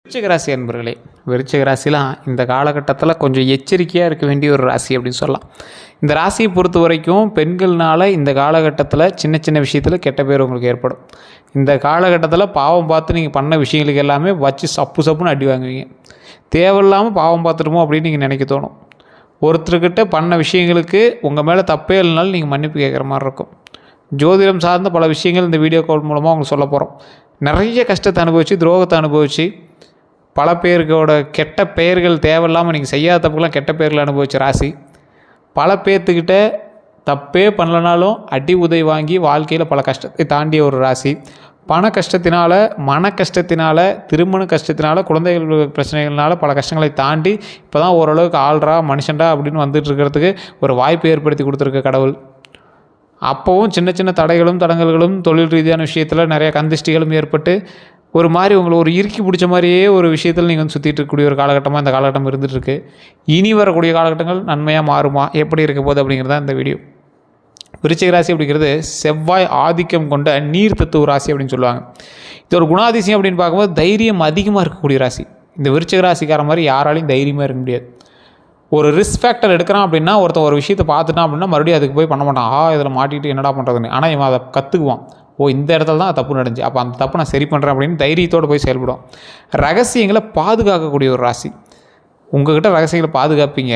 விருச்சிக ராசி அன்பர்களே, விருச்சிக ராசிலாம் இந்த காலகட்டத்தில் கொஞ்சம் எச்சரிக்கையாக இருக்க வேண்டிய ஒரு ராசி அப்படின்னு சொல்லலாம். இந்த ராசியை பொறுத்த வரைக்கும் பெண்கள்னால இந்த காலகட்டத்தில் சின்ன சின்ன விஷயத்தில் கெட்ட பேர் உங்களுக்கு ஏற்படும். இந்த காலகட்டத்தில் பாவம் பார்த்து நீங்கள் பண்ண விஷயங்களுக்கு எல்லாமே வச்சு சப்புன்னு அடி வாங்குவீங்க. தேவையில்லாமல் பாவம் பார்த்துட்டுமோ அப்படின்னு நீங்கள் நினைக்க தோணும். ஒருத்தர்கிட்ட பண்ண விஷயங்களுக்கு உங்கள் மேலே தப்பே இல்லைனாலும் நீங்கள் மன்னிப்பு கேட்குற மாதிரி இருக்கும். ஜோதிடம் சார்ந்த பல விஷயங்கள் இந்த வீடியோ கால் மூலமாக உங்களுக்கு சொல்ல போகிறோம். நிறைய கஷ்டத்தை அனுபவித்து, துரோகத்தை அனுபவித்து, பல பேருக்கோட கெட்ட பெயர்கள் தேவையில்லாமல் நீங்கள் செய்யாத தப்புக்கெல்லாம் கெட்ட பெயர்கள் அனுபவிச்ச ராசி. பல பேர்த்துக்கிட்ட தப்பே பண்ணலனாலும் அடி உதவி வாங்கி வாழ்க்கையில் பல கஷ்டத்தை தாண்டிய ஒரு ராசி. பண கஷ்டத்தினால், மன கஷ்டத்தினால், திருமண கஷ்டத்தினால், குழந்தைகள் பிரச்சனைகள்னால பல கஷ்டங்களை தாண்டி இப்போ தான் ஓரளவுக்கு ஆள்றா மனுஷன்டா அப்படின்னு வந்துட்டு இருக்கிறதுக்கு ஒரு வாய்ப்பு ஏற்படுத்தி கொடுத்துருக்க கடவுள். அப்போவும் சின்ன சின்ன தடைகளும் தடங்கல்களும் தொழில் ரீதியான விஷயத்தில் நிறைய கந்திஷ்டிகளும் ஏற்பட்டு ஒரு மாதிரி உங்களை ஒரு இறுக்கி பிடிச்ச மாதிரியே ஒரு விஷயத்தில் நீங்கள் வந்து சுற்றிட்டு இருக்கக்கூடிய ஒரு காலகட்டமாக இந்த காலகட்டம் இருந்துகிட்ருக்கு. இனி வரக்கூடிய காலகட்டங்கள் நன்மையாக மாறுமா, எப்படி இருக்க போகுது அப்படிங்கிறது தான் இந்த வீடியோ. விருச்சிக ராசி அப்படிங்கிறது செவ்வாய் ஆதிக்கம் கொண்ட நீர் தத்துவ ராசி அப்படின்னு சொல்லுவாங்க. இது ஒரு குணாதிசயம் அப்படின்னு பார்க்கும்போது தைரியம் அதிகமாக இருக்கக்கூடிய ராசி. இந்த விருச்சிக ராசிக்கார மாதிரி யாராலையும் தைரியமாக இருக்க முடியாது. ஒரு ரிஸ்க் ஃபேக்டர் எடுக்கிறான் அப்படின்னா, ஒருத்தன் ஒரு விஷயத்தை பார்த்துட்டான் அப்படின்னா மறுபடியும் அதுக்கு போய் பண்ண மாட்டான். இதில் மாட்டிட்டு என்னடா பண்ணுறதுன்னு. ஆனால் இவன் அதை கற்றுக்குவான். இந்த இடத்துல தான் தப்பு நடந்துச்சு, அப்போ அந்த தப்பு நான் சரி பண்ணுறேன் அப்படின்னு தைரியத்தோடு போய் செயல்படும். ரகசியங்களை பாதுகாக்கக்கூடிய ஒரு ராசி. உங்கள்கிட்ட ரகசியங்களை பாதுகாப்பீங்க,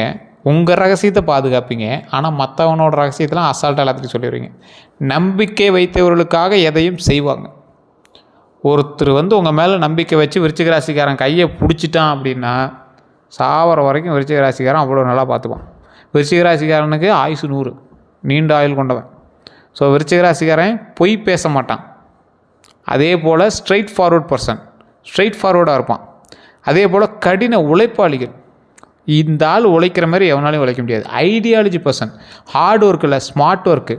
உங்கள் ரகசியத்தை பாதுகாப்பீங்க. ஆனால் மற்றவனோட ரகசியத்தெலாம் அசால்ட்டாக எல்லாத்துக்கும் சொல்லிடுவீங்க. நம்பிக்கை வைத்தவர்களுக்காக எதையும் செய்வாங்க. ஒருத்தர் உங்கள் மேலே நம்பிக்கை வச்சு விருச்சிக ராசிக்காரன் கையை பிடிச்சிட்டான் அப்படின்னா சாவர வரைக்கும் விருச்சிக ராசிக்காரன் அவ்வளோ நல்லா பார்த்துப்பான். விருச்சிக ராசிக்காரனுக்கு ஆயுசு 100, நீண்ட ஆயுள் கொண்டவன். ஸோ விருச்சிக ராசிக்காரன் பொய் பேச மாட்டான். அதே போல் ஸ்ட்ரைட் ஃபார்வர்டாக இருப்பான். அதே போல் கடின உழைப்பாளிகள். இந்த ஆள் உழைக்கிற மாதிரி எவனாலையும் உழைக்க முடியாது. ஐடியாலஜி பர்சன், ஹார்ட் ஒர்க் இல்லை, ஸ்மார்ட் ஒர்க்கு.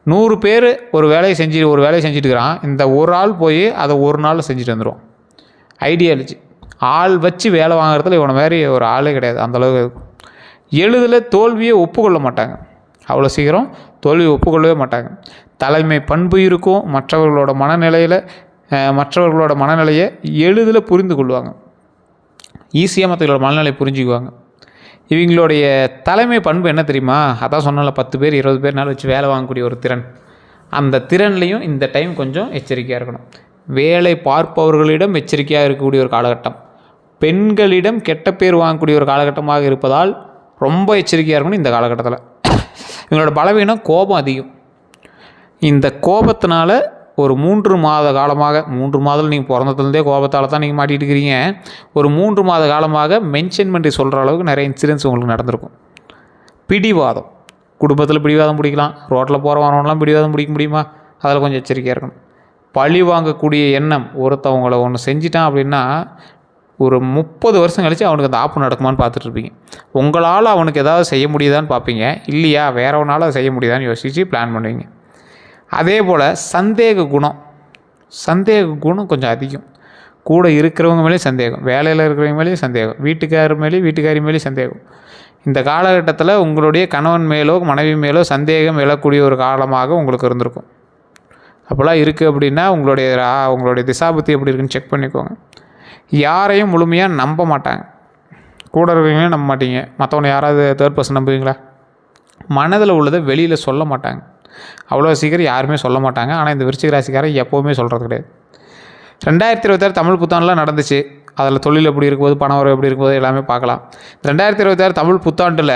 100 பேர் ஒரு வேலையை செஞ்சுட்டு இருக்கிறான். இந்த ஒரு ஆள் போய் அதை ஒரு நாளில் செஞ்சுட்டு வந்துடுவான். ஐடியாலஜி. ஆள் வச்சு வேலை வாங்குறதுல இவனை மாதிரி ஒரு ஆளே கிடையாது. அந்தளவுக்கு இருக்கும். எளிதில் தோல்வியை ஒப்புக்கொள்ள மாட்டாங்க. அவ்வளோ சீக்கிரம் தோல்வியை ஒப்புக்கொள்ளவே மாட்டாங்க. தலைமை பண்பு இருக்கும். மற்றவர்களோட மனநிலையை எளிதில் புரிந்து கொள்வாங்க. ஈஸியாக மற்றவங்களோட மனநிலையை புரிஞ்சுக்குவாங்க. இவங்களுடைய தலைமை பண்பு என்ன தெரியுமா? அதான் சொன்னால 10 பேர் 20 பேர்னால வச்சு வேலை வாங்கக்கூடிய ஒரு திறன். அந்த திறன்லையும் இந்த டைம் கொஞ்சம் எச்சரிக்கையாக இருக்கணும். வேலை பார்ப்பவர்களிடம் எச்சரிக்கையாக இருக்கக்கூடிய ஒரு காலகட்டம். பெண்களிடம் கெட்ட பேர் வாங்கக்கூடிய ஒரு காலகட்டமாக இருப்பதால் ரொம்ப எச்சரிக்கையாக இருக்கணும் இந்த காலகட்டத்தில். இவங்களோட பலவீனம் கோபம் அதிகம். இந்த கோபத்தினால ஒரு 3 மாத காலமாக, 3 மாதம் நீங்கள் பிறந்ததுலேருந்தே கோபத்தால் தான் நீங்கள் மாட்டிகிட்டு இருக்கிறீங்க. ஒரு 3 மாத காலமாக மென்ஷன் பண்ணி சொல்கிற அளவுக்கு நிறைய இன்சிடென்ட்ஸ் உங்களுக்கு நடந்திருக்கும். பிடிவாதம், குடும்பத்தில் பிடிவாதம் பிடிக்கலாம். ரோட்டில் போகிற வரவங்களாம் பிடிவாதம் பிடிக்க முடியுமா? அதில் கொஞ்சம் எச்சரிக்கையாக இருக்கணும். பழி வாங்கக்கூடிய எண்ணம். ஒருத்தவங்களை ஒன்று செஞ்சிட்டான் அப்படின்னா ஒரு 30 வருஷம் கழித்து அவனுக்கு அந்த ஆப்பு நடக்குமான்னு பார்த்துட்ருப்பீங்க. உங்களால் அவனுக்கு ஏதாவது செய்ய முடியுதான்னு பார்ப்பீங்க. இல்லையா வேறவனால் அதை செய்ய முடியுதான்னு யோசித்து பிளான் பண்ணுவீங்க. அதே போல் சந்தேக குணம் கொஞ்சம் அதிகம். கூட இருக்கிறவங்க மேலேயும் சந்தேகம், வேலையில் இருக்கிறவங்க மேலேயும் சந்தேகம், வீட்டுக்காரி மேலேயும் சந்தேகம். இந்த காலகட்டத்தில் உங்களுடைய கணவன் மேலோ மனைவி மேலோ சந்தேகம் எழக்கூடிய ஒரு காலமாக உங்களுக்கு இருந்திருக்கும். அப்போல்லாம் இருக்குது அப்படின்னா உங்களுடைய திசாபுத்தி எப்படி இருக்குன்னு செக் பண்ணிக்கோங்க. யாரையும் முழுமையாக நம்ப மாட்டாங்க. கூட இருக்கிறவங்களையும் நம்ப மாட்டீங்க. மற்றவனை யாராவது தேர்ட் பர்சன் நம்புவீங்களா? மனதில் உள்ளதை வெளியில் சொல்ல மாட்டாங்க. அவ்வளோ சீக்கிரம் யாருமே சொல்ல மாட்டாங்க. ஆனால் இந்த விருச்சிக ராசிக்காரன் எப்போவுமே சொல்கிறது கிடையாது. 2026 தமிழ் புத்தாண்டுலாம் நடந்துச்சு. அதில் தொழில் எப்படி இருக்கும்போது, பண வரவு எப்படி இருக்கும்போது எல்லாமே பார்க்கலாம். 2026 தமிழ் புத்தாண்டில்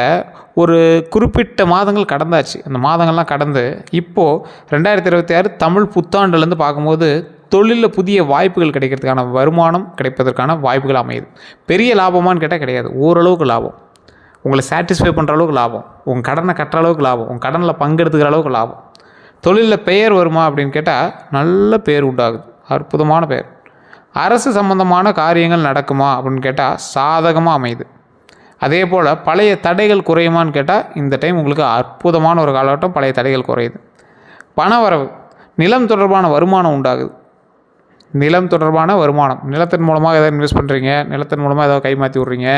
ஒரு குறிப்பிட்ட மாதங்கள் கடந்தாச்சு. அந்த மாதங்கள்லாம் கடந்து இப்போது 2026 தமிழ் புத்தாண்டுலேருந்து பார்க்கும்போது தொழிலில் புதிய வாய்ப்புகள் கிடைக்கிறதுக்கான, வருமானம் கிடைப்பதற்கான வாய்ப்புகள் அமையுது. பெரிய லாபமானு கேட்டால் கிடையாது. ஓரளவுக்கு லாபம். உங்களை சாட்டிஸ்ஃபை பண்ணுற அளவுக்கு லாபம். உங்கள் கடனை கட்டுற அளவுக்கு லாபம். உங்கள் கடனில் பங்கெடுத்துக்கிற அளவுக்கு லாபம். தொழிலில் பெயர் வருமா அப்படின்னு கேட்டால் நல்ல பேர் உண்டாகுது. அற்புதமான பெயர். அரசு சம்பந்தமான காரியங்கள் நடக்குமா அப்படின்னு கேட்டால் சாதகமாக அமையுது. அதே போல் பழைய தடைகள் குறையுமான்னு கேட்டால் இந்த டைம் உங்களுக்கு அற்புதமான ஒரு காலகட்டம். பழைய தடைகள் குறையுது. பண வரவு, நிலம் தொடர்பான வருமானம் உண்டாகுது. நிலத்தின் மூலமாக எதாவது இன்வெஸ்ட் பண்ணுறீங்க, நிலத்தின் மூலமாக ஏதாவது கை மாற்றி விட்றீங்க,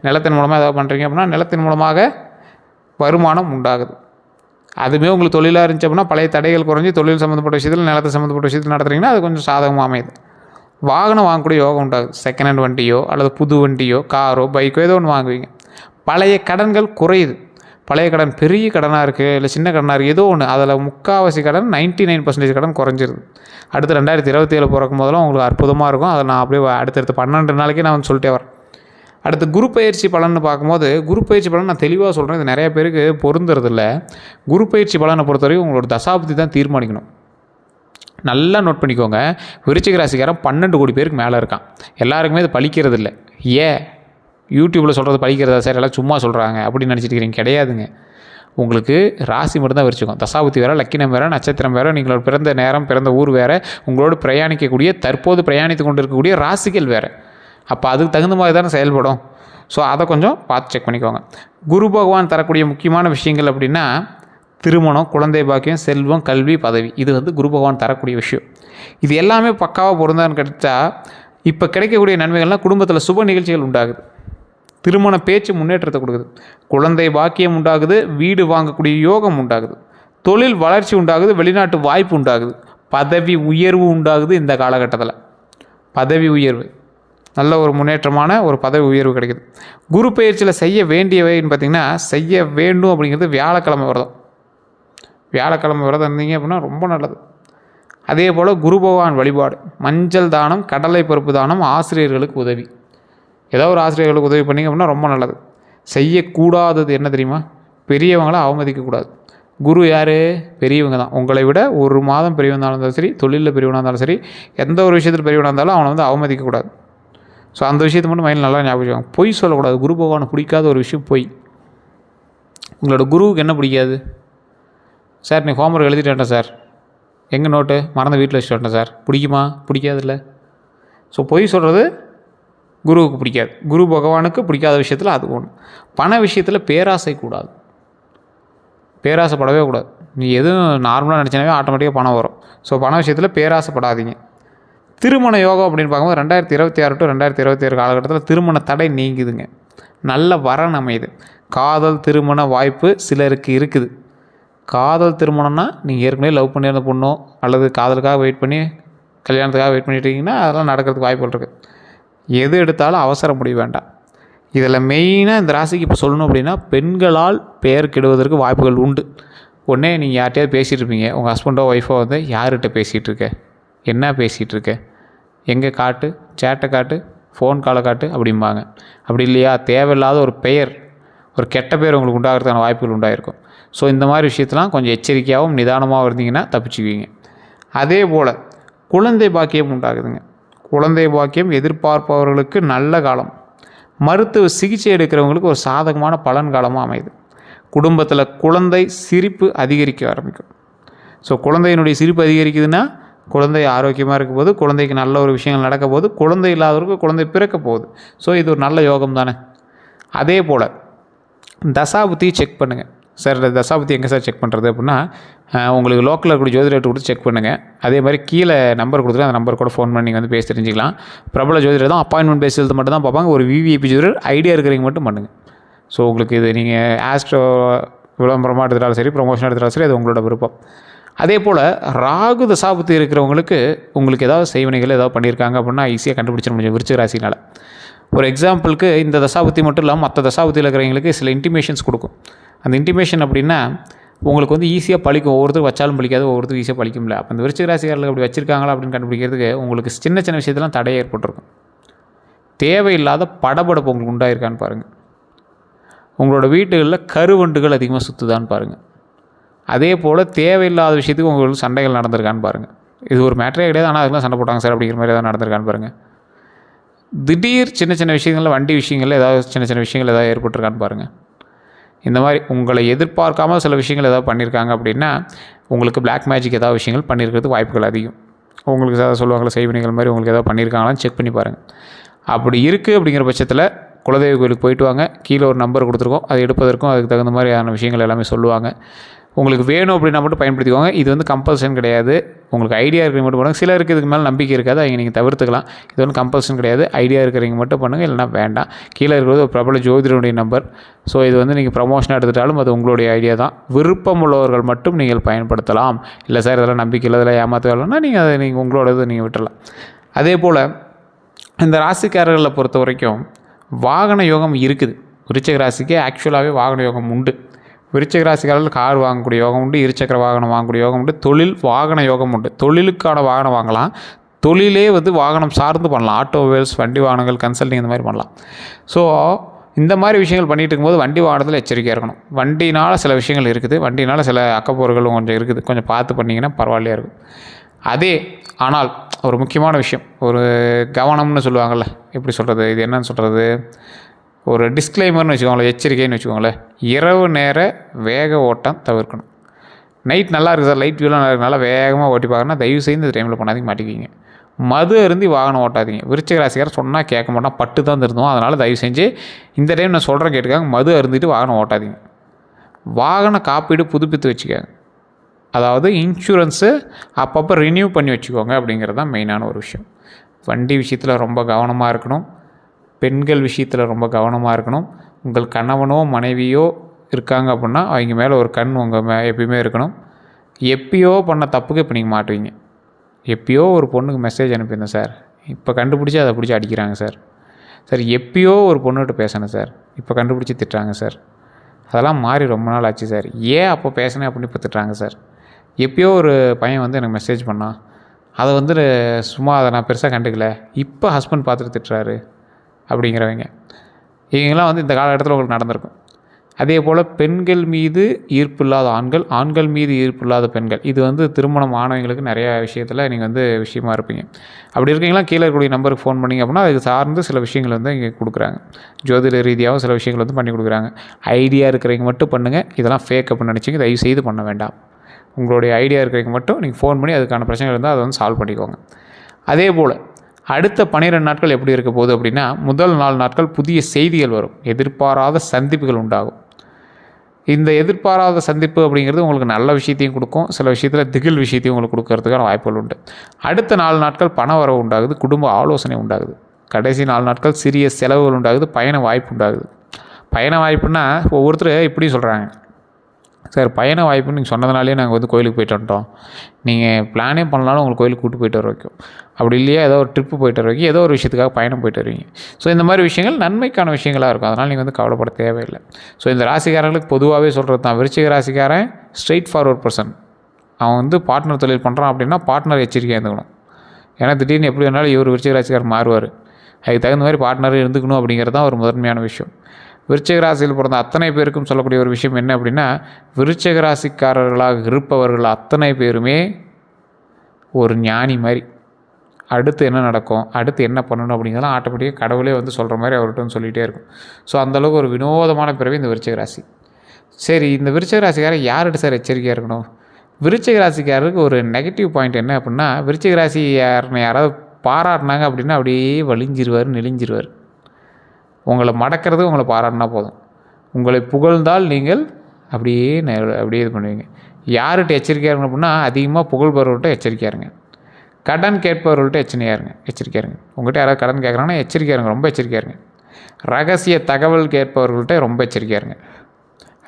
நிலத்தின் மூலமாக ஏதாவது பண்ணுறீங்க அப்படின்னா நிலத்தின் மூலமாக வருமானம் உண்டாகுது. அதுவுமே உங்களுக்கு தொழிலாக இருந்துச்சு அப்படின்னா பழைய தடைகள் குறைஞ்சி தொழில் சம்மந்தப்பட்ட விஷயத்தில், நிலத்தை சம்மந்தப்பட்ட விஷயத்தில் நடத்துகிறீங்கன்னா அது கொஞ்சம் சாதகமாக அமையுது. வாகனம் வாங்கக்கூடிய யோகம் உண்டாகுது. செகண்ட் ஹேண்ட் வண்டியோ அல்லது புது வண்டியோ காரோ பைக்கோ ஏதோ ஒன்று வாங்குவீங்க. பழைய கடன்கள் குறையுது. பழைய கடன் பெரிய கடனாக இருக்குது இல்லை சின்ன கடனாக இருக்குது ஏதோ ஒன்று, அதில் முக்கால்வாசி கடன் 99% கடன் குறைஞ்சிருது. அடுத்து 2027 பிறக்கும் போதெல்லாம் உங்களுக்கு அற்புதமாக இருக்கும். அதை நான் அப்படியே அடுத்தடுத்து 12 நாளைக்கே நான் வந்து சொல்லிட்டே வரேன். அடுத்து குரு பயிற்சி பலன்னு பார்க்கும்போது, குரு பயிற்சி பலன் நான் தெளிவாக சொல்கிறேன், இது நிறைய பேருக்கு பொருந்துறதில்ல. குரு பயிற்சி பலனை பொறுத்தவரைக்கும் உங்களோட தசாபுத்தி தான் தீர்மானிக்கணும். நல்லா நோட் பண்ணிக்கோங்க. விருச்சிக ராசிக்காரன் 12 கோடி பேருக்கு மேலே இருக்கான். எல்லாருக்குமே இது பலிக்கிறது இல்லை. யூடியூப்பில் சொல்கிறது படிக்கிறதா சார் எல்லாம் சும்மா சொல்கிறாங்க அப்படின்னு நினச்சிட்டு இருக்கிறீங்க. கிடையாதுங்க. உங்களுக்கு ராசி மட்டும்தான் விரிச்சிக்கும். தசாபுத்தி வேறு, லக்கினம் வேறு, நட்சத்திரம் வேறு, நீங்களோட பிறந்த நேரம் பிறந்த ஊர் வேறு, உங்களோட பிரயாணிக்கக்கூடிய தற்போது பிரயாணித்து கொண்டு இருக்கக்கூடிய ராசிகள் வேறு. அப்போ அதுக்கு தகுந்த மாதிரி தானே செயல்படும். ஸோ அதை கொஞ்சம் பார்த்து செக் பண்ணிக்கோங்க. குரு பகவான் தரக்கூடிய முக்கியமான விஷயங்கள் அப்படின்னா திருமணம், குழந்தை பாக்கியம், செல்வம், கல்வி, பதவி. இது வந்து குரு பகவான் தரக்கூடிய விஷயம். இது எல்லாமே பக்காவாக பொருந்தான்னு கிடைச்சா இப்போ கிடைக்கக்கூடிய நன்மைகள்லாம் குடும்பத்தில் சுப நிகழ்ச்சிகள் உண்டாகுது. திருமண பேச்சு முன்னேற்றத்தை கொடுக்குது. குழந்தை பாக்கியம் உண்டாகுது. வீடு வாங்கக்கூடிய யோகம் உண்டாகுது. தொழில் வளர்ச்சி உண்டாகுது. வெளிநாட்டு வாய்ப்பு உண்டாகுது. பதவி உயர்வு உண்டாகுது. இந்த காலகட்டத்தில் பதவி உயர்வு, நல்ல ஒரு முன்னேற்றமான ஒரு பதவி உயர்வு கிடைக்குது. குரு பயிற்சியில் செய்ய வேண்டியவைன்னு பார்த்திங்கன்னா, செய்ய வேண்டும் அப்படிங்கிறது வியாழக்கிழமை விரதம். வியாழக்கிழமை விரதம் இருந்தீங்க அப்படின்னா ரொம்ப நல்லது. அதே போல் குரு பகவான் வழிபாடு, மஞ்சள் தானம், கடலை பருப்பு தானம், ஆசிரியர்களுக்கு உதவி. ஏதோ ஒரு ஆசிரியர்களுக்கு உதவி பண்ணிங்க அப்படின்னா ரொம்ப நல்லது. செய்யக்கூடாதது என்ன தெரியுமா? பெரியவங்களை அவமதிக்கக்கூடாது. குரு யார்? பெரியவங்க தான். உங்களை விட ஒரு மாதம் பெரியவனாக இருந்தாலும் சரி, தொழிலில் பெரியவனாக இருந்தாலும் சரி, எந்த ஒரு விஷயத்தில் பெரியவனாக இருந்தாலும் அவனை வந்து அவமதிக்கக்கூடாது. ஸோ அந்த விஷயத்தை மட்டும் மைண்டில் நல்லா ஞாபகம். பொய் சொல்லக்கூடாது. குரு பகவானை பிடிக்காத ஒரு விஷயம் பொய். உங்களோட குருவுக்கு என்ன பிடிக்காது? சார் நீ ஹோம்ஒர்க் எழுதிட்டேன் சார், எங்கே நோட்டு மறந்து வீட்டில் வச்சுட்டு சார், பிடிக்குமா? பிடிக்காதுல்ல. ஸோ பொய் சொல்கிறது குருவுக்கு பிடிக்காது. குரு பகவானுக்கு பிடிக்காத விஷயத்தில் அது ஒன்று. பண விஷயத்தில் பேராசை கூடாது. பேராசைப்படவே கூடாது. நீ எதுவும் நார்மலாக நினச்சினாவே ஆட்டோமேட்டிக்காக பணம் வரும். ஸோ பண விஷயத்தில் பேராசைப்படாதீங்க. திருமண யோகம் அப்படின்னு பார்க்கும்போது 2026 டு 2027 காலகட்டத்தில் திருமண தடை நீங்குதுங்க. நல்ல வரன் அமையுது. காதல் திருமண வாய்ப்பு சிலருக்கு இருக்குது. காதல் திருமணம்னா நீங்கள் ஏற்கனவே லவ் பண்ணியிருந்த பொண்ணோ அல்லது காதலுக்காக வெயிட் பண்ணி கல்யாணத்துக்காக வெயிட் பண்ணிட்டீங்கன்னா அதெல்லாம் நடக்கிறதுக்கு வாய்ப்புகள் இருக்குது. எது எடுத்தாலும் அவசர முடிவு வேண்டாம். இதில் மெயினாக இந்த ராசிக்கு இப்போ சொல்லணும் அப்படின்னா, பெண்களால் பெயர் கெடுவதற்கு வாய்ப்புகள் உண்டு. உடனே நீங்கள் யார்கிட்டையாவது பேசிகிட்டு இருப்பீங்க, உங்கள் ஹஸ்பண்டோ ஒய்ஃபோ வந்து யார்கிட்ட பேசிகிட்டு இருக்க, என்ன பேசிகிட்டு இருக்க, எங்கே காட்டு, சேட்டை காட்டு, ஃபோன் காலை காட்டு அப்படிம்பாங்க. அப்படி இல்லையா, தேவையில்லாத ஒரு பெயர், ஒரு கெட்ட பேர் உங்களுக்கு உண்டாகிறதுக்கான வாய்ப்புகள் உண்டாயிருக்கும். ஸோ இந்த மாதிரி விஷயத்தெலாம் கொஞ்சம் எச்சரிக்கையாகவும் நிதானமாகவும் இருந்தீங்கன்னா தப்பிச்சுக்குவீங்க. அதே போல் குழந்தை பாக்கியம் உண்டாகுதுங்க. குழந்தை பாக்கியம் எதிர்பார்ப்பவர்களுக்கு நல்ல காலம். மருத்துவ சிகிச்சை எடுக்கிறவங்களுக்கு ஒரு சாதகமான பலன் காலமாக அமையுது. குடும்பத்தில் குழந்தை சிரிப்பு அதிகரிக்க ஆரம்பிக்கும். ஸோ குழந்தையினுடைய சிரிப்பு அதிகரிக்குதுன்னா குழந்தை ஆரோக்கியமாக இருக்க போது, குழந்தைக்கு நல்ல ஒரு விஷயங்கள் நடக்க போது, குழந்தை இல்லாதவருக்கு குழந்தை பிறக்க போகுது. ஸோ இது ஒரு நல்ல யோகம் தானே. அதே போல் தசாபுத்தியை செக் பண்ணுங்கள். சார் தசாபுத்தி எங்கே சார் செக் பண்ணுறது அப்படின்னா, உங்களுக்கு லோக்கலில் இருக்கக்கூடிய ஜோதிடர்கிட்ட கொடுத்து செக் பண்ணுங்கள். அதே மாதிரி கீழே நம்பர் கொடுத்துட்டு அந்த நம்பர் கூட ஃபோன் பண்ணி நீங்கள் வந்து பேசி தெரிஞ்சிக்கலாம். பிரபல ஜோதிடர் தான் அப்பாயின்மெண்ட் பேசுறது மட்டும் தான் பார்ப்பாங்க. ஒரு விவிஐபி ஜோதிடர் ஐடியா இருக்கிறவங்க மட்டும் பண்ணுங்கள். ஸோ உங்களுக்கு இது நீங்கள் ஆஸ்ட்ரோ விளம்பரமாக எடுத்துட்டாலும் சரி, ப்ரொமோஷன் எடுத்துட்டாலும் சரி, அது உங்களோட விருப்பம். அதே போல் ராகு தசாபுத்தி இருக்கிறவங்களுக்கு உங்களுக்கு ஏதாவது செய்வினைகள் ஏதாவது பண்ணியிருக்காங்க அப்படின்னா ஈஸியாக கண்டுபிடிச்சிட முடியும் விருச்சிக ராசினால். ஒரு எக்ஸாம்பிளுக்கு இந்த தசாபுத்தி மட்டும் இல்லாமல் மற்ற தசாபுத்தியில் இருக்கிறவங்களுக்கு சில இன்டிமேஷன்ஸ் கொடுக்கும். அந்த இன்டிமேஷன் அப்படின்னா உங்களுக்கு வந்து ஈஸியாக பழிக்கும். ஒவ்வொருத்தருக்கு வச்சாலும் பழிக்காது, ஒவ்வொருத்தருக்கு ஈஸியாக பழிக்கும்ல. அப்போ இந்த விருச்சிக ராசிக்காரர்கள் அப்படி வச்சுருக்காங்களா அப்படின்னு கண்டுபிடிக்கிறதுக்கு உங்களுக்கு சின்ன சின்ன விஷயத்தெல்லாம் தடை ஏற்பட்டிருக்கும். தேவையில்லாத படபடப்பு உங்களுக்கு உண்டாயிருக்கான்னு பாருங்கள். உங்களோட வீட்டுகளில் கருவண்டுகள் அதிகமாக சுற்றுதான்னு பாருங்கள். அதே போல் தேவையில்லாத விஷயத்துக்கு உங்களுக்கு சண்டைகள் நடந்திருக்கான்னு பாருங்கள். இது ஒரு மேட்டரே கிடையாது, ஆனால் அதுக்கெலாம் சண்டை போட்டாங்க சார் அப்படிங்கிற மாதிரி ஏதாவது நடந்திருக்கான்னு பாருங்கள். திடீர் சின்ன சின்ன விஷயங்களில், வண்டி விஷயங்களில் ஏதாவது சின்ன சின்ன விஷயங்கள் ஏதாவது ஏற்பட்டிருக்கான்னு பாருங்கள். இந்த மாதிரி உங்களை எதிர்பார்க்காம சில விஷயங்கள் ஏதாவது பண்ணியிருக்காங்க அப்படின்னா உங்களுக்கு பிளாக் மேஜிக் ஏதாவது விஷயங்கள் பண்ணியிருக்கிறது வாய்ப்புகள் அதிகம். உங்களுக்கு ஏதாவது சொல்லுவாங்களா செய்வினைகள் மாதிரி உங்களுக்கு ஏதாவது பண்ணியிருக்காங்களான்னு செக் பண்ணி பாருங்கள். அப்படி இருக்குது அப்படிங்கிற பட்சத்தில் குலதெய்வ கோயிலுக்கு போயிட்டு வாங்க. கீழே ஒரு நம்பர் கொடுத்துருக்கோம், அது எடுப்பதற்கும் அதுக்கு தகுந்த மாதிரியான விஷயங்கள் எல்லாமே சொல்லுவாங்க. உங்களுக்கு வேணும் அப்படின்னா மட்டும் பயன்படுத்திக்கோங்க. இது வந்து கம்பல்சன் கிடையாது. உங்களுக்கு ஐடியா இருக்கிறவங்க மட்டும் பண்ணுங்கள். சிலருக்கு இதுக்கு மேலே நம்பிக்கை இருக்காது, அவங்க நீங்கள் தவிர்த்துக்கலாம். இது வந்து கம்பல்சன் கிடையாது. ஐடியா இருக்கிறவங்க மட்டும் பண்ணுங்கள், இல்லைனா வேண்டாம். கீழே இருக்கிறது ஒரு பிரபல ஜோதிடருடைய நம்பர். ஸோ இது வந்து நீங்கள் ப்ரமோஷனாக எடுத்துட்டாலும் அது உங்களுடைய ஐடியா தான். விருப்பம் உள்ளவர்கள் மட்டும் நீங்கள் பயன்படுத்தலாம். இல்லை சார் இதெல்லாம் நம்பிக்கை இல்லை, இதெல்லாம் ஏமாற்ற வேலைன்னா நீங்கள் அதை உங்களோட இது நீங்கள் விட்டுடலாம். அதே போல் இந்த ராசிக்காரர்களை பொறுத்த வரைக்கும் வாகன யோகம் இருக்குது. விருச்சிக ராசிக்கு ஆக்சுவலாகவே வாகன யோகம் உண்டு. விருச்சிக ராசிக்காரர்கள் கார் வாங்கக்கூடிய யோகம் உண்டு, இருசக்கர வாகனம் வாங்கக்கூடிய யோகம் உண்டு, தொழில் வாகன யோகம் உண்டு. தொழிலுக்கான வாகனம் வாங்கலாம், தொழிலே வாகனம் சார்ந்து பண்ணலாம். ஆட்டோமொபைல்ஸ், வண்டி வாகனங்கள், கன்சல்டிங் இந்த மாதிரி பண்ணலாம். ஸோ இந்த மாதிரி விஷயங்கள் பண்ணிகிட்டு இருக்கும்போது வண்டி வாகனத்தில் எச்சரிக்கையாக இருக்கணும். வண்டினால் சில விஷயங்கள் இருக்குது, வண்டினால் சில அக்கப்போர்களும் கொஞ்சம் இருக்குது. கொஞ்சம் பார்த்து பண்ணிங்கன்னா பரவாயில்லையா இருக்கும். ஆனால் ஒரு முக்கியமான விஷயம், ஒரு கவனம்னு சொல்லுவாங்கள்ல, எப்படி சொல்கிறது, இது என்னன்னு சொல்கிறது, ஒரு டிஸ்க்ளைமர்னு வச்சுக்கோங்களேன், எச்சரிக்கைன்னு வச்சுக்கோங்களேன். இரவு நேர வேக ஓட்டம் தவிர்க்கணும். நைட் நல்லா இருக்குது சார், லைட் வியூலாம் நல்லா இருக்குது, நல்லா வேகமாக ஓட்டி பார்க்கணுன்னா தயவு செய்து இந்த டைமில் பண்ணாதீங்க, மாட்டிக்கிங்க. மது அருந்தி வாகனம் ஓட்டாதீங்க. விருச்சிக ராசிக்காரர் சொன்னால் கேட்க மாட்டான், பட்டு தான் திருந்தோம். அதனால் தயவு செஞ்சு இந்த டைம் நான் சொல்கிறேன் கேட்டுக்காங்க, மது அருந்திட்டு வாகனம் ஓட்டாதீங்க. வாகன காப்பீடு புதுப்பித்து வச்சுக்கோங்க. அதாவது இன்சூரன்ஸு அப்பப்போ ரினியூ பண்ணி வச்சுக்கோங்க அப்படிங்கிறது தான் மெயினான ஒரு விஷயம். வண்டி விஷயத்தில் ரொம்ப கவனமாக இருக்கணும். பெண்கள் விஷயத்தில் ரொம்ப கவனமாக இருக்கணும். உங்கள் கணவனோ மனைவியோ இருக்காங்க அப்படின்னா அவங்க மேலே ஒரு கண் உங்கள் எப்பயுமே இருக்கணும். எப்பயோ பண்ண தப்புக்கு இப்போ நீங்கள் மாட்டுவீங்க. எப்பயோ ஒரு பொண்ணுக்கு மெசேஜ் அனுப்பியிருந்தேன் சார், இப்போ கண்டுபிடிச்சி அதை பிடிச்சி அடிக்கிறாங்க சார். சார் எப்பயோ ஒரு பொண்ணுகிட்ட பேசினேன் சார், இப்போ கண்டுபிடிச்சி திட்டுறாங்க சார். அதெல்லாம் மாறி ரொம்ப நாள் ஆச்சு சார், ஏன் அப்போ பேசினேன் அப்படின்னு இப்போ திட்டுறாங்க சார். எப்பயோ ஒரு பையன் எனக்கு மெசேஜ் பண்ணான், அதை சும்மா அதை நான் பெருசாக கண்டுக்கல, இப்போ ஹஸ்பண்ட் பார்த்துட்டு திட்டுறாரு அப்படிங்கிறவங்க. இவங்கெல்லாம் இந்த காலகட்டத்தில் உங்களுக்கு நடந்திருக்கும். அதே போல் பெண்கள் மீது ஈர்ப்பு இல்லாத ஆண்கள், ஆண்கள் மீது ஈர்ப்பு இல்லாத பெண்கள், இது திருமணம் ஆனவங்களுக்கு நிறையா விஷயத்தில் நீங்கள் விஷயமா இருப்பீங்க. அப்படி இருக்கீங்களா, கீழே இருக்கக்கூடிய நம்பருக்கு ஃபோன் பண்ணிங்க அப்படின்னா அதுக்கு சார்ந்து சில விஷயங்கள் இங்கே கொடுக்குறாங்க. ஜோதிட ரீதியாகவும் சில விஷயங்கள் பண்ணி கொடுக்குறாங்க. ஐடியா இருக்கிறவங்க மட்டும் பண்ணுங்கள். இதெல்லாம் ஃபேக் அப்படின்னு நினச்சிங்க தயவு செய்து பண்ண வேண்டாம். உங்களுடைய ஐடியா இருக்கிறவங்க மட்டும் நீங்கள் ஃபோன் பண்ணி அதுக்கான பிரச்சனைகள் இருந்தால் அதை சால்வ் பண்ணிக்கோங்க. அதே போல் அடுத்த 12 நாட்கள் எப்படி இருக்க போகுது அப்படின்னா, முதல் 4 நாட்கள் புதிய செய்திகள் வரும், எதிர்பாராத சந்திப்புகள் உண்டாகும். இந்த எதிர்பாராத சந்திப்பு அப்படிங்கிறது உங்களுக்கு நல்ல விஷயத்தையும் கொடுக்கும், சில விஷயத்தில் திகில் விஷயத்தையும் உங்களுக்கு கொடுக்கறதுக்கான வாய்ப்புகள் உண்டு. அடுத்த 4 நாட்கள் பண வரவு உண்டாகுது, குடும்ப ஆலோசனை உண்டாகுது. கடைசி 4 நாட்கள் சிறிய செலவுகள் உண்டாகுது, பயண வாய்ப்பு உண்டாகுது. பயண வாய்ப்புன்னா ஒவ்வொருத்தர் இப்படி சொல்கிறாங்க, சார் பயண வாய்ப்புன்னு நீங்கள் சொன்னதுனாலே நாங்கள் கோயிலுக்கு போய்ட்டு வந்துட்டோம், நீங்கள் பிளானே பண்ணலாலும் உங்களுக்கு கோயிலுக்கு கூப்பிட்டு போய்ட்டு வர வைக்கும், அப்படி இல்லையா ஏதோ ஒரு ட்ரிப்பு போய்ட்டு வர வைக்கும், ஏதோ ஒரு விஷயத்துக்காக பயணம் போய்ட்டு வருவீங்க. ஸோ இந்த மாதிரி விஷயங்கள் நன்மைக்கான விஷயங்களாக இருக்கும், அதனால் நீங்கள் கவலைப்பட தேவையில்லை. ஸோ இந்த ராசிக்காரர்களுக்கு பொதுவாகவே சொல்கிறது தான், விருச்சிக ராசிக்காரன் ஸ்ட்ரெயிட் ஃபார்வர்ட் பர்சன். அவன் பார்ட்னர் தொழில் பண்ணுறான் அப்படின்னா பார்ட்னர் எச்சரிக்கையாக இருந்துக்கணும். ஏன்னா திடீர்னு எப்படி வேணாலும் இவர் விருச்சிக ராசிக்காரர் மாறுவார், அதுக்கு தகுந்த மாதிரி பார்ட்னர் இருந்துக்கணும் அப்படிங்கிறது தான் ஒரு முதன்மையான விஷயம். விருச்சிக ராசியில் பிறந்த அத்தனை பேருக்கும் சொல்லக்கூடிய ஒரு விஷயம் என்ன அப்படின்னா, விருச்சிக ராசிக்காரர்களாக இருப்பவர்கள் அத்தனை பேருமே ஒரு ஞானி மாதிரி. அடுத்து என்ன நடக்கும், அடுத்து என்ன பண்ணணும் அப்படிங்கிறதெல்லாம் ஆட்டோமேட்டிக்காக கடவுளே சொல்கிற மாதிரி அவர்கிட்ட சொல்லிகிட்டே இருக்கும். ஸோ அந்தளவுக்கு ஒரு வினோதமான பிறவி இந்த விருச்சிக ராசி. சரி, இந்த விருச்சிக ராசிக்காரர் யார்கிட்ட சார் எச்சரிக்கையாக இருக்கணும்? விருச்சிக ராசிக்காரருக்கு ஒரு நெகட்டிவ் பாயிண்ட் என்ன அப்படின்னா, விருச்சிக ராசி யாராவது பாராட்டினாங்க அப்படின்னா அப்படியே வலிஞ்சிருவார், நெளிஞ்சிருவார். உங்களை மடக்கிறது உங்களை பாராட்டினா போதும். உங்களை புகழ்ந்தால் நீங்கள் அப்படியே இது பண்ணுவீங்க. யார்கிட்ட எச்சரிக்கையாக இருக்கணும் அப்படின்னா, அதிகமாக புகழ்பவர்கள்ட்ட எச்சரிக்கையாக இருங்க. கடன் கேட்பவர்கள்ட்ட எச்சரிக்கையாக இருங்க. உங்கள்கிட்ட யாராவது கடன் கேட்குறாங்கன்னா எச்சரிக்கையாக இருங்க, ரொம்ப எச்சரிக்கையாக இருங்க. ரகசிய தகவல் கேட்பவர்கள்ட்ட ரொம்ப எச்சரிக்கையாக இருங்க.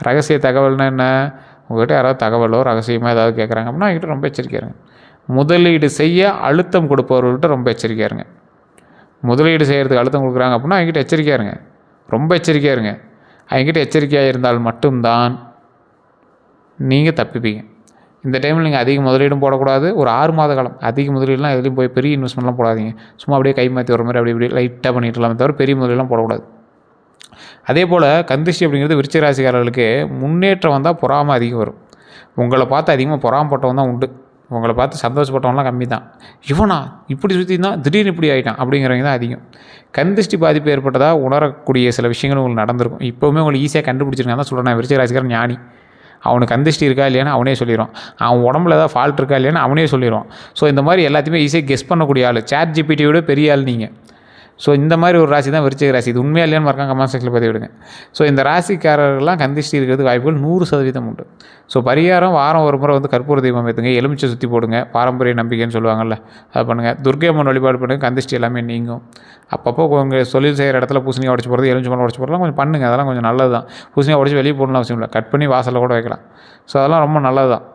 ரகசிய தகவல்னால் என்ன? உங்கள்கிட்ட யாராவது தகவலோ ரகசியமாக ஏதாவது கேட்குறாங்க அப்படின்னா அவங்ககிட்ட ரொம்ப எச்சரிக்கையாக இருங்க. முதலீடு செய்ய அழுத்தம் கொடுப்பவர்கள்ட்ட ரொம்ப எச்சரிக்கையாக இருங்க. முதலீடு செய்கிறதுக்கு அழுத்தம் கொடுக்குறாங்க அப்படின்னா அவங்ககிட்ட எச்சரிக்கையாக இருங்க, ரொம்ப எச்சரிக்கையாக இருங்க. அவங்ககிட்ட எச்சரிக்கையாக இருந்தால் மட்டும்தான் நீங்கள் தப்பிப்பீங்க. இந்த டைமில் நீங்கள் அதிக முதலீடும் போடக்கூடாது. ஒரு 6 மாத காலம் அதிக முதலீடுலாம் எதுலேயும் போய் பெரிய இன்வெஸ்ட்மெண்ட்லாம் போடாதீங்க. சும்மா அப்படியே கை மாற்றி வர மாதிரி அப்படி லைட்டாக பண்ணிட்டுலாமே தவிர பெரிய முதலீடுலாம் போடக்கூடாது. அதே போல் கந்திஷ்டி அப்படிங்கிறது விருச்சிக ராசிக்காரர்களுக்கு முன்னேற்றம் வந்தால் பொறாமை அதிகம் வரும். உங்களை பார்த்து அதிகமாக பொறாமப்பட்டவன் தான் உண்டு. உங்களை பார்த்து சந்தோஷப்பட்டவங்களாம் கம்மி தான். இவனா இப்படி சுற்றி தான் திடீர்னு இப்படி ஆகிட்டான் அப்படிங்கிறவங்க தான் அதிகம். கந்திஷ்டி பாதிப்பு ஏற்பட்டதாக உணரக்கூடிய சில விஷயங்கள் உங்களுக்கு நடந்திருக்கும். இப்போவுமே உங்களுக்கு ஈஸியாக கண்டுபிடிச்சிருக்காங்க தான் சொல்கிறேன். விருச்சிக ராசிக்காரன் ஞானி. அவனுக்கு கந்திஷ்டி இருக்கா இல்லையான்னு அவனே சொல்லிடுவான். அவன் உடம்புல ஏதாவது ஃபால்ட் இருக்கா இல்லையான்னு அவனே சொல்லிடுவான். ஸோ இந்த மாதிரி எல்லாத்தையுமே ஈஸியாக கெஸ் பண்ணக்கூடிய ஆள். சாட் ஜிபிடியை விட பெரிய ஆள் நீங்கள். ஸோ இந்த மாதிரி ஒரு ராசி தான் விருச்சிக ராசி. இது உண்மையாக இல்லையான்னு மறக்காம கமெண்ட் செக்ஷனில் பதிவு விடுங்க. ஸோ இந்த ராசிக்காரர்கள்லாம் கந்திஷ்டி இருக்கிறதுக்கு வாய்ப்புகள் 100% உண்டு. ஸோ பரிகாரம் வாரம் ஒரு முறை கற்பூர தீபம் ஏற்றுங்க, எலுமிச்சை சுற்றி போடுங்க, பாரம்பரிய நம்பிக்கைன்னு சொல்லுவாங்கள்ல, அதை பண்ணுங்கள். துர்க்கை அம்மன் வழிபாடு பண்ணுங்கள், கந்திஷ்டி எல்லாமே நீங்கும். அப்பப்போ உங்கள் தொழில் செய்கிற இடத்துல பூசணியாக உடச்சி போடுறது, எலுமிச்சை மரம் உடச்சி போடுறதுலாம் கொஞ்சம் பண்ணுங்கள். அதெல்லாம் கொஞ்சம் நல்லது தான். பூசணியாக உடச்சி வெளியே போடணும் அவசியம் இல்லை, கட் பண்ணி வாசலில் கூட வைக்கலாம். ஸோ அதெல்லாம் ரொம்ப நல்லது தான்.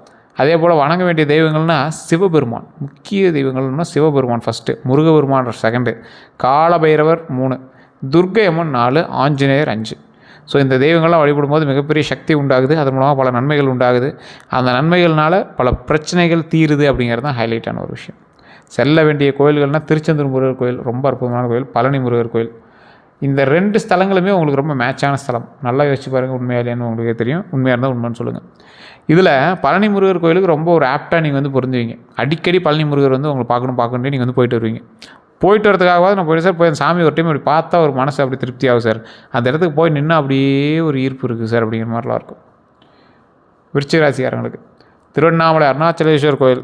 அதே போல் வணங்க வேண்டிய தெய்வங்கள்னால் சிவபெருமான். முக்கிய தெய்வங்கள்னால் சிவபெருமான் ஃபஸ்ட்டு, முருகபெருமான் செகண்டு, காலபைரவர் 3, துர்க்கை அம்மன் 4, ஆஞ்சநேயர் 5. ஸோ இந்த தெய்வங்கள்லாம் வழிபடும்போது மிகப்பெரிய சக்தி உண்டாகுது. அதன் மூலமாக பல நன்மைகள் உண்டாகுது. அந்த நன்மைகள்னால பல பிரச்சனைகள் தீருது அப்படிங்கிறது தான் ஹைலைட்டான ஒரு விஷயம். செல்ல வேண்டிய கோயில்கள்னால் திருச்செந்தூர் முருகர் கோயில் ரொம்ப அற்புதமான கோயில், பழனி முருகர் கோயில். இந்த 2 ஸ்தலங்களுமே உங்களுக்கு ரொம்ப மேட்சான ஸ்தலம். நல்லா யோசிச்சு பாருங்கள், உண்மையாக இல்லையான்னு உங்களுக்கு தெரியும். உண்மையாக இருந்தால் உண்மைன்னு சொல்லுங்கள். இதில் பழனி முருகர் கோயிலுக்கு ரொம்ப ஒரு ஆப்டாக நீங்கள் வந்து பொருந்துவீங்க. அடிக்கடி பழனி முருகர் வந்து உங்களுக்கு பார்க்கணும் நீங்கள் வந்து போயிட்டு வருவீங்க. போயிட்டு வரதுக்காகவாது நான் போய் சார் போய் சாமி ஒரு டைம் அப்படி பார்த்தா ஒரு மனசு அப்படி திருப்தி ஆகும் சார். அந்த இடத்துக்கு போய் நின்று அப்படியே ஒரு ஈர்ப்பு இருக்குது சார் அப்படிங்கிற மாதிரிலாம் இருக்கும். விருச்சிக ராசிக்காரங்களுக்கு திருவண்ணாமலை அருணாச்சலேஸ்வர் கோயில்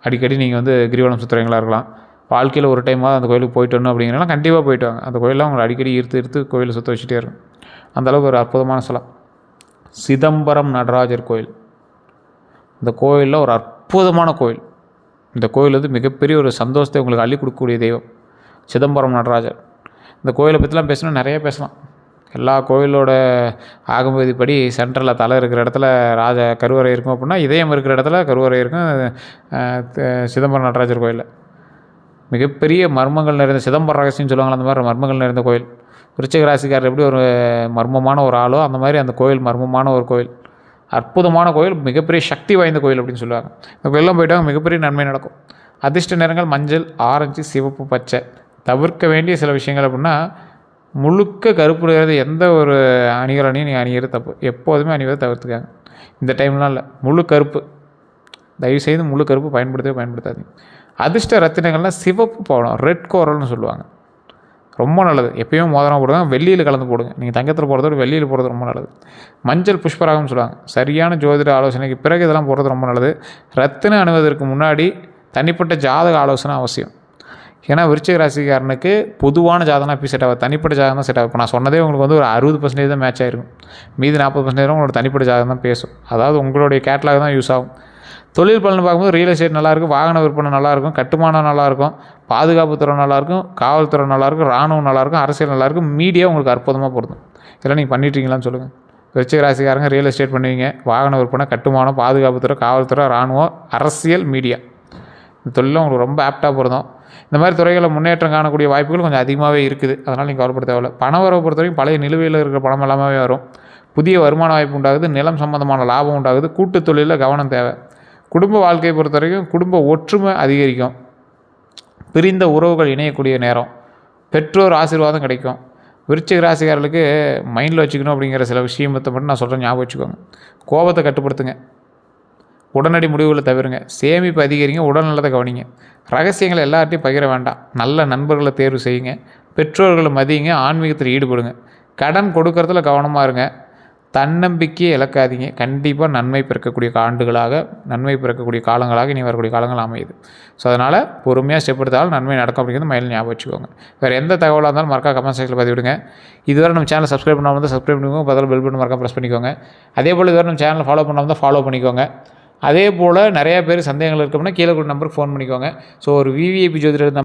அடிக்கடி நீங்கள் வந்து கிரிவலம் சுற்றுறீங்களா இருக்கலாம். வாழ்க்கையில் ஒரு டைமாவது அந்த கோயிலுக்கு போயிட்டு வரணும் அப்படிங்கிறலாம் கண்டிப்பாக போயிட்டு வாங்க. அந்த கோயிலெலாம் உங்களை அடிக்கடி ஈர்த்து கோயிலை சுற்ற வச்சுட்டே இருக்கும். அந்தளவுக்கு ஒரு அற்புதமான ஸ்தலம். சிதம்பரம் நடராஜர் கோயில். இந்த கோயிலில் ஒரு அற்புதமான கோயில். இந்த கோயில் வந்து மிகப்பெரிய ஒரு சந்தோஷத்தை உங்களுக்கு அள்ளி கொடுக்கக்கூடிய தெய்வம் சிதம்பரம் நடராஜர். இந்த கோயிலை பற்றிலாம் பேசணும், நிறைய பேசலாம். எல்லா கோயிலோட ஆகமவிதிப்படி சென்ட்ரலில் தலை இருக்கிற இடத்துல கருவறை இருக்கும் அப்படின்னா, இதயம் இருக்கிற இடத்துல கருவறை இருக்கும். சிதம்பரம் நடராஜர் கோயிலில் மிகப்பெரிய மர்மங்கள் நிறைந்த சிதம்பர ரகசியம் சொல்லுவாங்களா, அந்த மாதிரி மர்மங்கள் நிறைந்த கோயில். விருச்சிக ராசிக்காரர் எப்படி ஒரு மர்மமான ஒரு ஆளோ அந்த மாதிரி அந்த கோயில் மர்மமான ஒரு கோயில், அற்புதமான கோயில், மிகப்பெரிய சக்தி வாய்ந்த கோயில் அப்படின்னு சொல்லுவாங்க. இந்த கோயிலெலாம் போயிட்டாங்க மிகப்பெரிய நன்மை நடக்கும். அதிர்ஷ்ட நிறங்கள் மஞ்சள், ஆரஞ்சு, சிவப்பு, பச்சை. தவிர்க்க வேண்டிய சில விஷயங்கள் அப்படின்னா, முழுக்க கருப்பு நிறது எந்த ஒரு அணிகலனையும் நீங்கள் அணிகிறது தப்பு. எப்போதுமே அணிவதை தவிர்த்துக்காங்க. இந்த டைம்லாம் இல்லை, முழு கருப்பு தயவுசெய்து முழு கருப்பு பயன்படுத்தாதீங்க. அதிர்ஷ்ட ரத்தினங்கள்னால் சிவப்பு பவளம், ரெட் கோரல்னு சொல்லுவாங்க. ரொம்ப நல்லது. எப்பயும் மோதிரம் போடுங்க, வெள்ளியில் கலந்து போடுங்க. நீங்கள் தங்கத்தில் போடுறதோட வெள்ளியில் போடுறது ரொம்ப நல்லது. மஞ்சள் புஷ்பராகம்னு சொல்லுவாங்க. சரியான ஜோதிட ஆலோசனைக்கு பிறகு இதெல்லாம் போடுறது ரொம்ப நல்லது. ரத்தினம் அணுவதற்கு முன்னாடி தனிப்பட்ட ஜாதக ஆலோசனை அவசியம். ஏன்னா விருச்சிக ராசிக்காரனுக்கு பொதுவான ஜாதகம் எப்படி செட் ஆகும், தனிப்பட்ட ஜாதகம் தான் செட் ஆகும். இப்போ நான் சொன்னதே உங்களுக்கு வந்து ஒரு 60% தான் மேட்ச் ஆகிருக்கும். மீதி 40% உங்களோட தனிப்பட்ட ஜாதகம் தான் பேசும். அதாவது உங்களுடைய கேட்லாக் தான் யூஸ் ஆகும். தொழில் பலன் பார்க்கும்போது ரியல் எஸ்டேட் நல்லாயிருக்கும், வாகன விற்பனை நல்லாயிருக்கும், கட்டுமானம் நல்லாயிருக்கும், பாதுகாப்புத்துறை நல்லாயிருக்கும், காவல்துறை நல்லாயிருக்கும், இராணுவம் நல்லாயிருக்கும், அரசியல் நல்லாயிருக்கும், மீடியா உங்களுக்கு அற்புதமாக பொருந்தும். இதெல்லாம் நீங்கள் பண்ணிட்டீங்களான்னு சொல்லுங்கள். விருச்சிக ராசிக்காரங்க ரியல் எஸ்டேட் பண்ணுவீங்க, வாகன விற்பனை, கட்டுமானம், பாதுகாப்புத்துறை, காவல்துறை, இராணுவம், அரசியல், மீடியா, இந்த தொழிலும் உங்களுக்கு ரொம்ப ஆப்டாக பொருந்தும். இந்த மாதிரி துறைகளில் முன்னேற்றம் காணக்கூடிய வாய்ப்புகள் கொஞ்சம் அதிகமாகவே இருக்குது. அதனால் நீங்கள் கவலைப்பட தேவையில்லை. பண வரவை பொறுத்த வரைக்கும் பழைய நிலுவையில் இருக்கிற பணம் எல்லாமே வரும். புதிய வருமான வாய்ப்பு உண்டாகுது, நிலம் சம்பந்தமான லாபம் உண்டாகுது, கூட்டு தொழிலில் கவனம் தேவை. குடும்ப வாழ்க்கையை பொறுத்த வரைக்கும் குடும்ப ஒற்றுமை அதிகரிக்கும், பிரிந்த உறவுகள் இணையக்கூடிய நேரம், பெற்றோர் ஆசீர்வாதம் கிடைக்கும். விருச்சிக ராசிக்காரர்களுக்கு மைண்டில் வச்சுக்கணும் அப்படிங்கிற சில விஷயத்தை மட்டும் நான் சொல்கிறேன், ஞாபகம் வச்சுக்கோங்க. கோபத்தை கட்டுப்படுத்துங்க, உடனடி முடிவுகளை தவிருங்க, சேமிப்பு அதிகரிங்க, உடல் நலத்தை கவனிங்க, ரகசியங்களை எல்லார்ட்டையும் பகிர வேண்டாம், நல்ல நண்பர்களை தேர்வு செய்யுங்க, பெற்றோர்களை மதியுங்க, ஆன்மீகத்தில் ஈடுபடுங்க, கடன் கொடுக்கறதுல கவனமாக இருங்க, தன்னம்பிக்கையை இழக்காதீங்க. கண்டிப்பாக நன்மை பிறக்கக்கூடிய காலங்களாக இனி வரக்கூடிய காலங்கள் அமையுது. ஸோ அதனால் பொறுமையாக ஸ்டெப் எடுத்தாலும் நன்மை நடக்கும் அப்படிங்கிறது மைண்டில் ஞாபகம் வச்சுக்கோங்க. வேறு எந்த தகவலாக இருந்தாலும் மறக்காம கமெண்ட் செக்ஷனில் பதிவிடுங்க. இதுவரை நம்ம சேனல் சப்ஸ்கிரைப் பண்ணாமல் இருந்தால் சப்ஸ்கிரைப் பண்ணிக்கோங்க, பதில் பெல் பட்டன் மறக்காம ப்ரெஸ் பண்ணிக்கோங்க. அதே போல் இதுவரை நம்ம சேனல் ஃபாலோ பண்ணாமல் இருந்தால் ஃபாலோ பண்ணிக்கோங்க. அதே போல் நிறையா பேர் சந்தேகங்கள் இருக்கணும்னா கீழே கூட நம்பருக்கு ஃபோன் பண்ணிக்கோங்க. ஸோ ஒரு விவிஐபி ஜோதிடர்